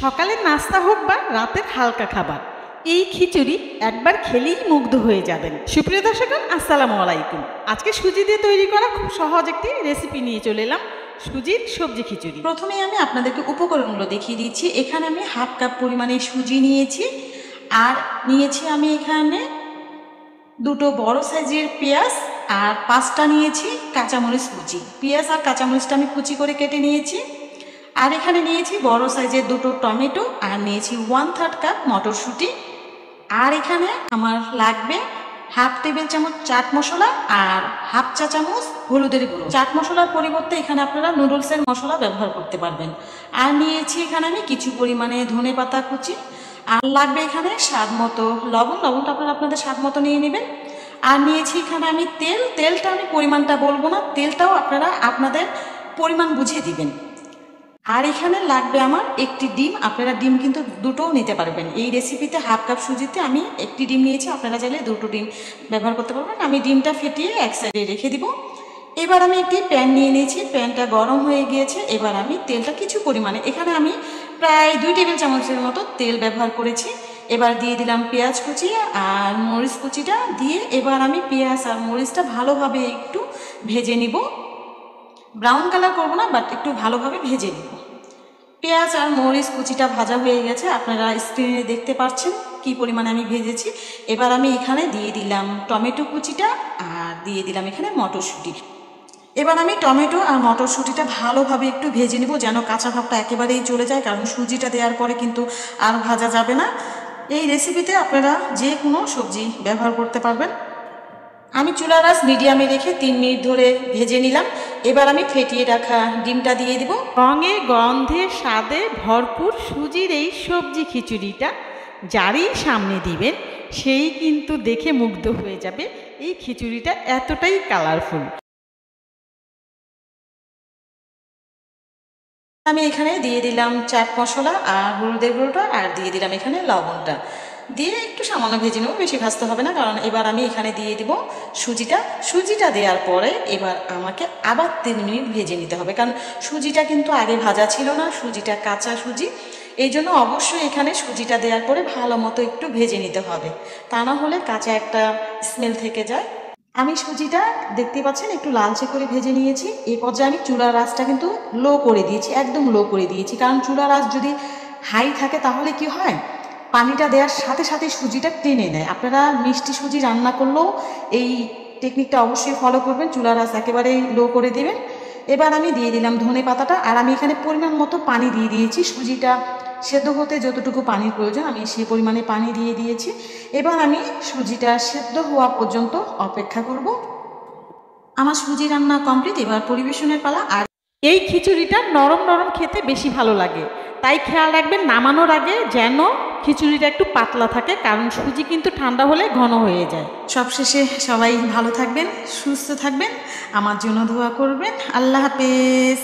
সকালের নাস্তা হোক বা রাতের হালকা খাবার, এই খিচুড়ি একবার খেলেই মুগ্ধ হয়ে যাবেন। সুপ্রিয় দর্শকগণ, আসসালামু আলাইকুম। আজকে সুজি দিয়ে তৈরি করা খুব সহজ একটি রেসিপি নিয়ে চলে এলাম, সুজির সবজি খিচুড়ি। প্রথমে আমি আপনাদেরকে উপকরণগুলো দেখিয়ে দিচ্ছি। এখানে আমি হাফ কাপ পরিমাণে সুজি নিয়েছি, আর নিয়েছি আমি এখানে দুটো বড় সাইজের পেঁয়াজ, আর 5টা নিয়েছি কাঁচামরিচ কুচি। পেঁয়াজ আর কাঁচামরিচটা আমি কুচি করে কেটে নিয়েছি। আর এখানে নিয়েছি বড় সাইজের দুটো টমেটো, আর নিয়েছি 1/3 কাপ মটরশুঁটি। আর এখানে আমার লাগবে হাফ টেবিল চামচ চাট মশলা আর হাফ চা চামচ হলুদের গুঁড়ো। চাট মশলার পরিবর্তে এখানে আপনারা নুডলসের মশলা ব্যবহার করতে পারবেন। আর নিয়েছি এখানে আমি কিছু পরিমাণে ধনে পাতা কুচি, আর লাগবে এখানে স্বাদ মতো লবণ। লবণটা আপনারা আপনাদের স্বাদ মতো নিয়ে নেবেন। আর নিয়েছি এখানে আমি তেলটা আমি পরিমাণটা বলবো না, তেলটাও আপনারা আপনাদের পরিমাণ বুঝে দিবেন। আর এখানে লাগবে আমার একটি ডিম। আপনারা ডিম কিন্তু দুটোও নিতে পারবেন। এই রেসিপিতে হাফ কাপ সুজিতে আমি একটি ডিম নিয়েছি, আপনারা চাইলে দুটো ডিম ব্যবহার করতে পারবেন। আমি ডিমটা ফেটিয়ে এক সাইডে রেখে দিব। এবার আমি একটি প্যান নিয়ে নিয়েছি, প্যানটা গরম হয়ে গিয়েছে। এবার আমি তেলটা কিছু পরিমাণে, এখানে আমি প্রায় 2 টেবিল চামচের মতো তেল ব্যবহার করেছি। এবার দিয়ে দিলাম পেঁয়াজ কুচি আর মরিচ কুচিটা দিয়ে এবার আমি পেঁয়াজ আর মরিচটা ভালোভাবে একটু ভেজে নিব। ব্রাউন কালার করবো না, বাট একটু ভালোভাবে ভেজে নিব। পেঁয়াজ আর মরিচ কুচিটা ভাজা হয়ে গেছে, আপনারা স্ক্রিনে দেখতে পাচ্ছেন কি পরিমাণে আমি ভেজেছি। এবার আমি এখানে দিয়ে দিলাম টমেটো কুচিটা, আর দিয়ে দিলাম এখানে মটরশুঁটি। এবার আমি টমেটো আর মটরশুঁটিটা ভালোভাবে একটু ভেজে নেব, যেন কাঁচা ভাবটা একেবারেই চলে যায়, কারণ সুজিটা দেওয়ার পরে কিন্তু আর ভাজা যাবে না। এই রেসিপিতে আপনারা যে কোনো সবজি ব্যবহার করতে পারবেন। আমি চুলার আঁচ মিডিয়ামে রেখে 3 মিনিট ধরে ভেজে নিলাম। এবার আমি ফেটিয়ে রাখা ডিমটা দিয়ে দিব। রঙে গন্ধে স্বাদে ভরপুর সুজির এই সবজি খিচুড়িটা যারই সামনে দিবেন সেই কিন্তু দেখে মুগ্ধ হয়ে যাবে। এই খিচুড়িটা এতটাই কালারফুল। আমি এখানে দিয়ে দিলাম চাট মশলা আর হলুদের গুঁড়োটা, আর দিয়ে দিলাম এখানে লবণটা দিয়ে একটু সামান্য ভেজে নেব, বেশি ভাজতে হবে না। কারণ এবার আমি এখানে দিয়ে দিব সুজিটা দেওয়ার পরে এবার আমাকে আবার 3 মিনিট ভেজে নিতে হবে, কারণ সুজিটা কিন্তু আগে ভাজা ছিল না, সুজিটা কাঁচা সুজি। এই জন্য অবশ্যই এখানে সুজিটা দেওয়ার পরে ভালো মতো একটু ভেজে নিতে হবে, তা না হলে কাঁচা একটা স্মেল থেকে যায়। আমি সুজিটা দেখতে পাচ্ছেন একটু লালচে করে ভেজে নিয়েছি। এই পর্যায়ে আমি চুলার আঁচটা কিন্তু লো করে দিয়েছি, একদম লো করে দিয়েছি। কারণ চুলার আঁচ যদি হাই থাকে তাহলে কি হয়, পানিটা দেওয়ার সাথে সাথে সুজিটা টেনে নেয়। আপনারা মিষ্টি সুজি রান্না করলেও এই টেকনিকটা অবশ্যই ফলো করবেন, চুলার আঁচ একেবারেই লো করে দেবেন। এবার আমি দিয়ে দিলাম ধনে পাতাটা, আর আমি এখানে পরিমাণ মতো পানি দিয়ে দিয়েছি। সুজিটা সেদ্ধ হতে যতটুকু পানির প্রয়োজন আমি সেই পরিমাণে পানি দিয়ে দিয়েছি। এবার আমি সুজিটা সেদ্ধ হওয়া পর্যন্ত অপেক্ষা করব। আমার সুজি রান্না কমপ্লিট, এবার পরিবেশনের পালা। আর এই খিচুড়িটা নরম নরম খেতে বেশি ভালো লাগে, তাই খেয়াল রাখবেন নামানোর আগে যেন খিচুড়িটা একটু পাতলা থাকে, কারণ সুজি কিন্তু ঠান্ডা হলে ঘন হয়ে যায়। সবশেষে সবাই ভালো থাকবেন, সুস্থ থাকবেন, আমার জন্য দোয়া করবেন। আল্লাহ হাফেজ।